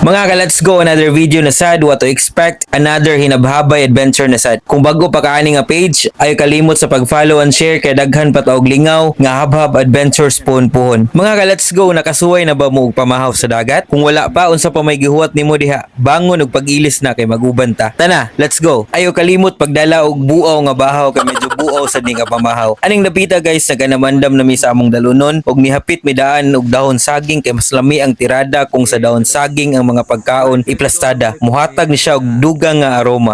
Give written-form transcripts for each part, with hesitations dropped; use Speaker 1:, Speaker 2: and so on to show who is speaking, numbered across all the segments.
Speaker 1: Mga ka, let's go another video na sad, what to expect, another hinabhabay adventure na sad. Kung bago pa kaani nga page, ay kalimot sa pag-follow and share kay daghan pa taog lingaw nga habhab adventures puhon-puhon. Mga ka, let's go, nakasuway na ba mo og pamahaw sa dagat? Kung wala pa, unsa pa may gihuwat nimo diha? Bangon og pag-ilis na kay maguban ta. Tana, let's go. Ayo kalimot pagdala og buaw nga bahaw kay medyo buaw sa di nga pamahaw. Aning napita guys, naganamandam na mi sa among dalunon og mihapit mi daan og dahon saging kay mas lami ang tirada kung sa dahon saging ang mga pagkaon iplastada. Muhatag ni siya og dugang nga aroma.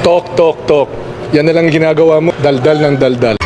Speaker 2: Tok, tok, tok. Yan na lang ginagawa mo. Daldal ng daldal.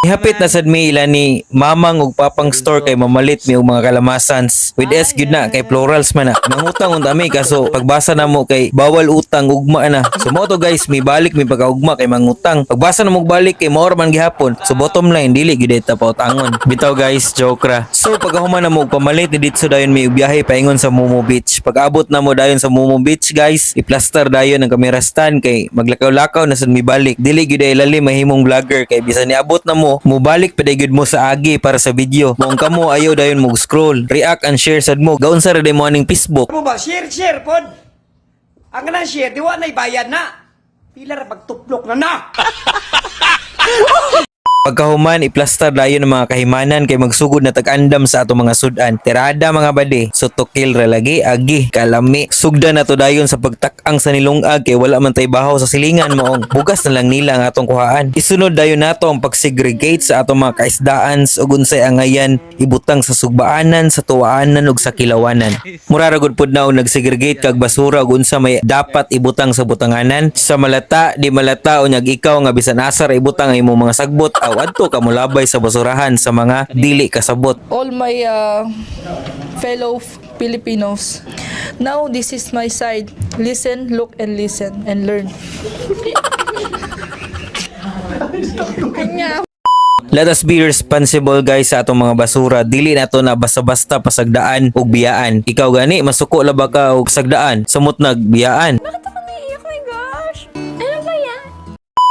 Speaker 1: Ihapit na sad mi ila ni mamang ug papang store kay mamalit mi og mga kalamasans. With S gyud na kay plurals man na. Mangutang unta mi kaso pagbasa na mo kay bawal utang ugma na. So mo to guys, mi balik mi pagkaugma kay mangutang. Pagbasa na mo balik kay more man gihapon. So bottom line dili gyud ta pautangon. Bitaw guys, joke ra. So pagkahuman na mo og pamalit ni dito dayon mi og biyahe paingon sa Momo Beach. Pag-abot na mo dayon sa Momo Beach guys, i-plaster dayon ang camera stand kay maglakaw-lakaw na sad mi balik. Dili gyud ay lalim mahimong vlogger kay bisan niabot na mo mubalik pa gud mo sa agi para sa video. Mong kamo ayaw dayon mo scroll, react and share sad mo. Gaon sa red mo aning Facebook.
Speaker 3: Mo ba share pod. Ang kanang share diwa na ibayad na. Pila ra pagtuplok na.
Speaker 1: Pagkahuman, iplastar dayon ng mga kahimanan kay magsugod na tag-andam sa ato mga sudan. Tirada mga bade, so tukil ra lagi, agi, kalami. Sugda na to dayon sa pagtak-ang sa nilungag kay wala man tay bahaw sa silingan moong bugas na lang nila ang atong kuhaan. Isunod dayon nato ang pagsegregate sa atong mga kaisdaan ug unsay angayan ibutang sa sugbaanan, sa tuwaanan ug sa kilawanan. Mura ra gud pud na og nagsegregate kag basura ug unsa may dapat ibutang sa butanganan. Sa malata, di malata unyag ikaw nga bisan asa ra ibutang ang imong mga sagbot adto ka mulabay sa basurahan sa mga dili kasabot.
Speaker 4: All my fellow Filipinos, now this is my side. Listen, look, and listen, and learn. Kanya.
Speaker 1: Let us be responsible guys sa atong mga basura. Dili na to na basta-basta pasagdaan ug biyaan. Ikaw gani masuko la ba ka og sagdaan samot nagbiyaan?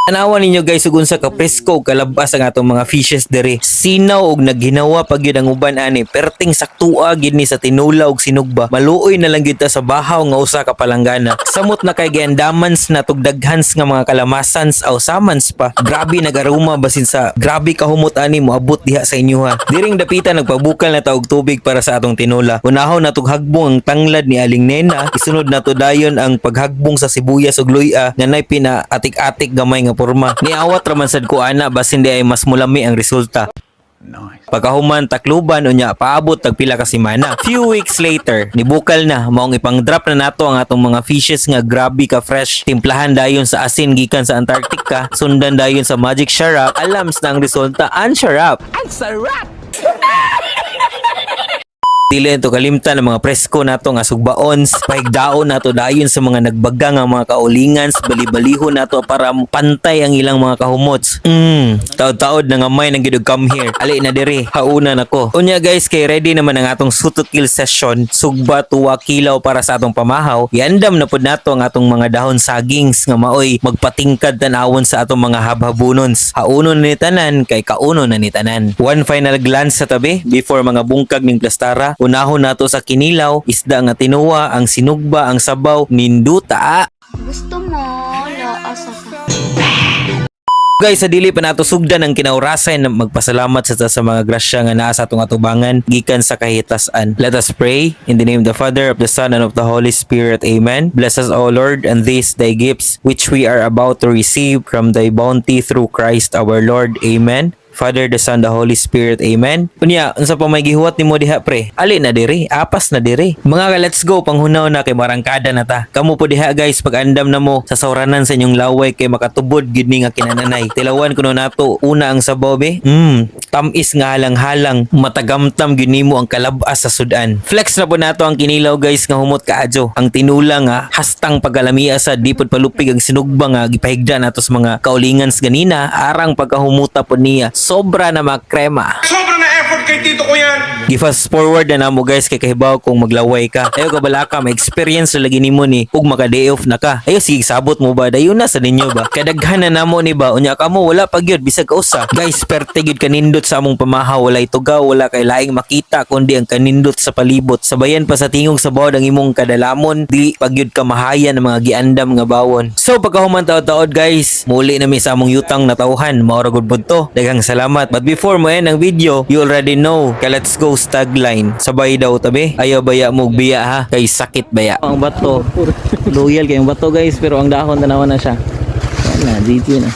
Speaker 1: Anawan ninyo guys ug unsa ka presko ug kalabas ang atong mga fishes diri. Sinaw ug nagginawa pag yun ang uban ani. Perting saktua gid ni sa tinula ug sinugba. Maluoy na lang gyud ta sa bahaw nga usa ka palanggana. Samot na kay giandamans na tugdaghans nga mga kalamasans aw samans pa. Grabe nagaruma basin sa grabe ka humot ani moabot diha sa inyo ha. Diring dapitan nagpabukal na ta og tubig para sa atong tinula. Unahon na hagbong ang tanglad ni Aling Nena. Isunod na to dayon ang paghagbong sa sibuyas ug luya nga nay pina atik-atik gamay nga porma. Niawat raman sad ko ana basin di ay mas mulami ang resulta. Nice. Pagkahuman takluban unya paabot tag pila ka semana. Few weeks later, nibukal na maong ipang-drop na nato ang atong mga fishes nga grabe ka fresh. Timplahan dayon sa asin gikan sa Antarctica, sundan dayon sa Magic Sharap. Alams na ang resulta, ang sarap. Ang sarap. Dili to kalimtan ang mga presko nato nga sugbaons, pahigdaon nato dayon sa mga nagbaga nga mga kaulingans, bali-baliho nato para pantay ang ilang mga kahumots. Taod-taod na nga may nang gidug come here. Ali na diri, hauna nako. Unya guys, kay ready naman ang atong suto kill session. Sugba tuwa kilaw para sa atong pamahaw. Iandam na pud nato ang atong mga dahon sagings nga maoy magpatingkad tanawon sa atong mga habhabunons. Haunon ni tanan kay kauno na ni tanan. One final glance sa tabi before mga bungkag ning plastara. Unahon nato sa kinilaw, isda nga tinuwa, ang sinugba, ang sabaw, ninduta.
Speaker 5: Gusto mo, laasa ka.
Speaker 1: Guys, sa dili pa nato sugdan ang kinaurasan na magpasalamat sa mga grasya nga naa sa atong atubangan gikan sa kahitasan. Let us pray in the name of the Father, of the Son, and of the Holy Spirit. Amen. Bless us, O Lord, and these thy gifts which we are about to receive from thy bounty through Christ our Lord. Amen. Father, the Son, the Holy Spirit. Amen. Unya, unsa pa may gihuwat nimo diha pre? Ali na diri, apas na diri. Mga ka, let's go panghunaw na kay marangkada na ta. Kamu po diha guys, pag andam na mo sa sawranan sa inyong laway kay makatubod gid ni nga kinananay. Tilawan kuno nato una ang sabaw be. Tamis nga halang-halang, matagamtam gid nimo ang kalabas sa sudan. Flex na po nato ang kinilaw guys nga humot kaadyo. Ang tinula nga hastang pagalamia sa di pod palupig ang sinugba nga gipahigda nato sa mga kaulingans ganina arang pagkahumuta po niya. Sobra na makrema.
Speaker 6: Sobra na effort kay tito ko yan.
Speaker 1: Gifast forward na namo guys kay kahibaw kung maglaway ka. Ayo ka bala ka, may experience na lagi nimo ni ug maka-day off na ka. Ayo sige sabot mo ba dayon na sa ninyo ba. Kadaghan na namo ni ba unya ka mo wala pa gyud bisag kausa. Guys, perte gyud kanindot sa among pamahaw, wala tugaw, wala kay laing makita kundi ang kanindot sa palibot. Sabayan pa sa tingog sa bawod ang imong kadalamon, dili pa gyud ka mahayan ang mga giandam nga bawon. So pagkahuman taod-taod guys, muli na mi sa among yutang na tawhan, mao ra gud budto. Daghang salamat. But before mo end ang video, you already know, kay let's go tagline. Sabay daw tabi, ayaw baya mo biya ha, kay sakit baya. Ang bato, loyal kay ang bato guys, pero ang dahon tanawan na siya. Wala, GG na.